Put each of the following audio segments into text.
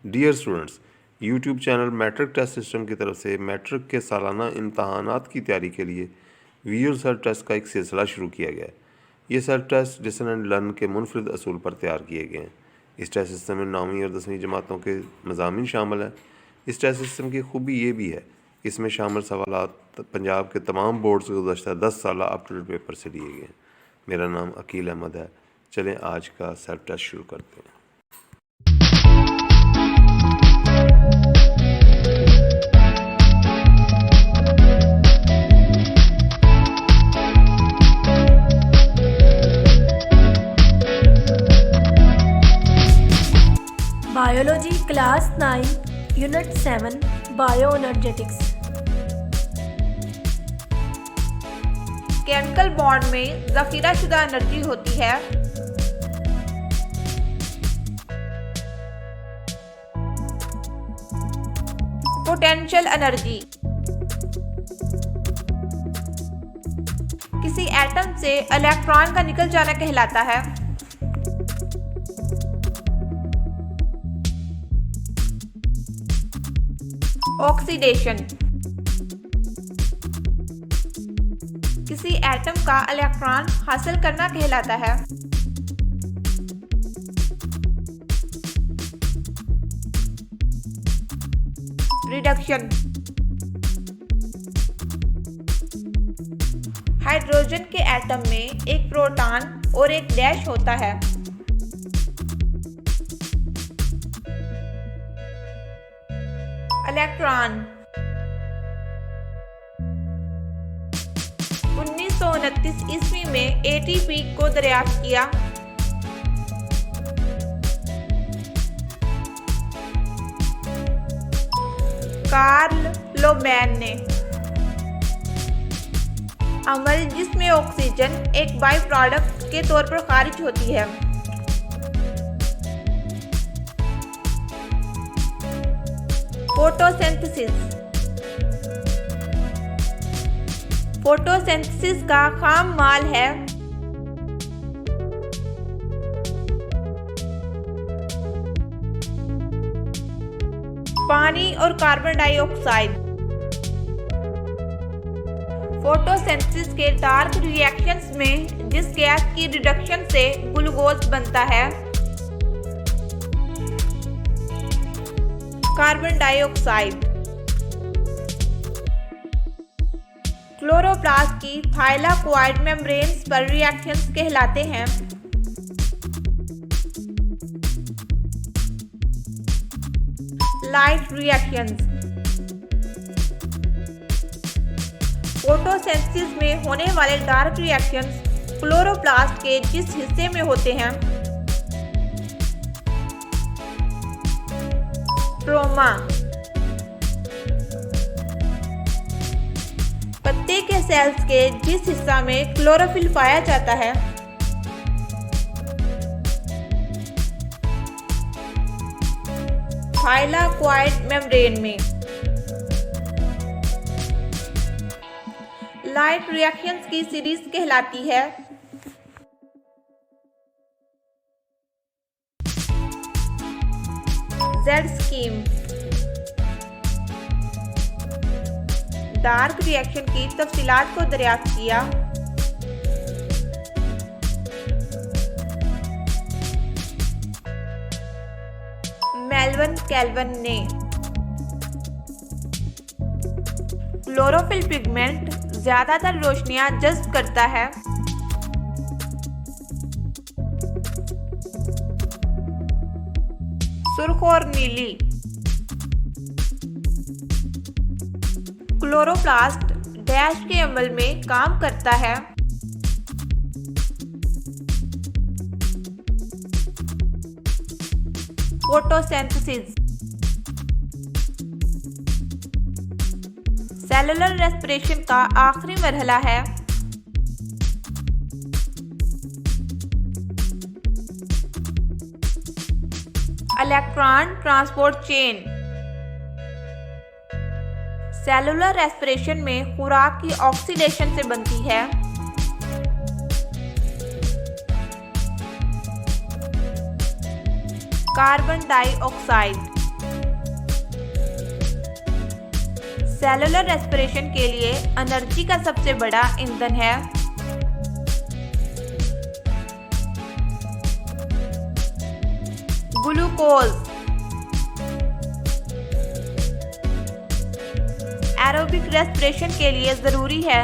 Dear students, YouTube channel matric test system की तरफ से मैट्रिक के सालाना इम्तहानात की तैयारी के लिए वीडियो सेल्फ टेस्ट का एक सिलसिला शुरू किया गया है। ये self test listen and learn के मुनफरिद असूल पर तैयार किए गए हैं। इस टेस्ट सिस्टम में 9वीं और 10वीं जमातों के मज़ामीन शामिल हैं। इस टेस्ट सिस्टम की खूबी ये भी है कि इसमें शामिल सवालात पंजाब के तमाम बोर्ड से गुज़श्ता 10 साल अप टू डेट पेपर से लिए गए हैं। मेरा नाम अकील अहमद है। चलें आज का सेल्फ टेस्ट शुरू करते हैं। Biology class 9 unit 7 bioenergetics. Chemical bond में ज़ख़ीराशुदा एनर्जी होती है। पोटेंशियल एनर्जी किसी एटम से इलेक्ट्रॉन का निकल जाना कहलाता है। ऑक्सीडेशन किसी एटम का इलेक्ट्रॉन हासिल करना कहलाता है। रिडक्शन हाइड्रोजन के एटम में एक प्रोटॉन और एक डैश होता है। इलेक्ट्रॉन 1929 ईस्वी में एटीपी को दरियाफ्त किया। कार्ल लोमैन ने अमल जिसमें ऑक्सीजन एक बाई प्रोडक्ट के तौर पर खारिज होती है। फोटोसिंथेसिस का खाम माल है पानी और कार्बन डाइऑक्साइड। फोटोसिंथेसिस के डार्क रिएक्शंस में जिस गैस की रिडक्शन से ग्लूकोज बनता है कार्बन डाइऑक्साइड। क्लोरोप्लास्ट की थाइलाकोइड मेम्ब्रेन्स पर रिएक्शंस कहलाते हैं लाइट रिएक्शंस। फोटोसिंथेसिस में होने वाले डार्क रिएक्शंस क्लोरोप्लास्ट के जिस हिस्से में होते हैं स्ट्रोमा। पत्ते के सेल्स के जिस हिस्सा में क्लोरोफिल पाया जाता है थाइलाकोइड मेम्ब्रेन में। लाइट रिएक्शंस की सीरीज कहलाती है जेड स्कीम। डार्क रिएक्शन की तफसीलात को दरियाफ्त किया मेल्विन कैल्विन ने। क्लोरोफिल पिगमेंट ज्यादातर रोशनियां जज्ब करता है सुर्ख और नीली। क्लोरोप्लास्ट डैश के अमल में काम करता है फोटोसिंथेसिस। सेलुलर रेस्पिरेशन का आखिरी मरहला है electron transport chain. Cellular respiration में खुराक की ऑक्सीडेशन से बनती है कार्बन डाइऑक्साइड। सेलुलर रेस्पिरेशन के लिए एनर्जी का सबसे बड़ा ईंधन है ग्लूकोज। एरोबिक रेस्पिरेशन के लिए जरूरी है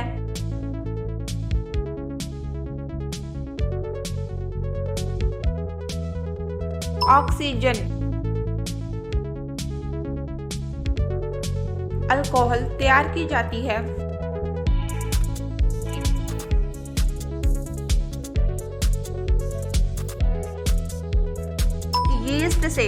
ऑक्सीजन। अल्कोहल तैयार की जाती है यीस्ट से।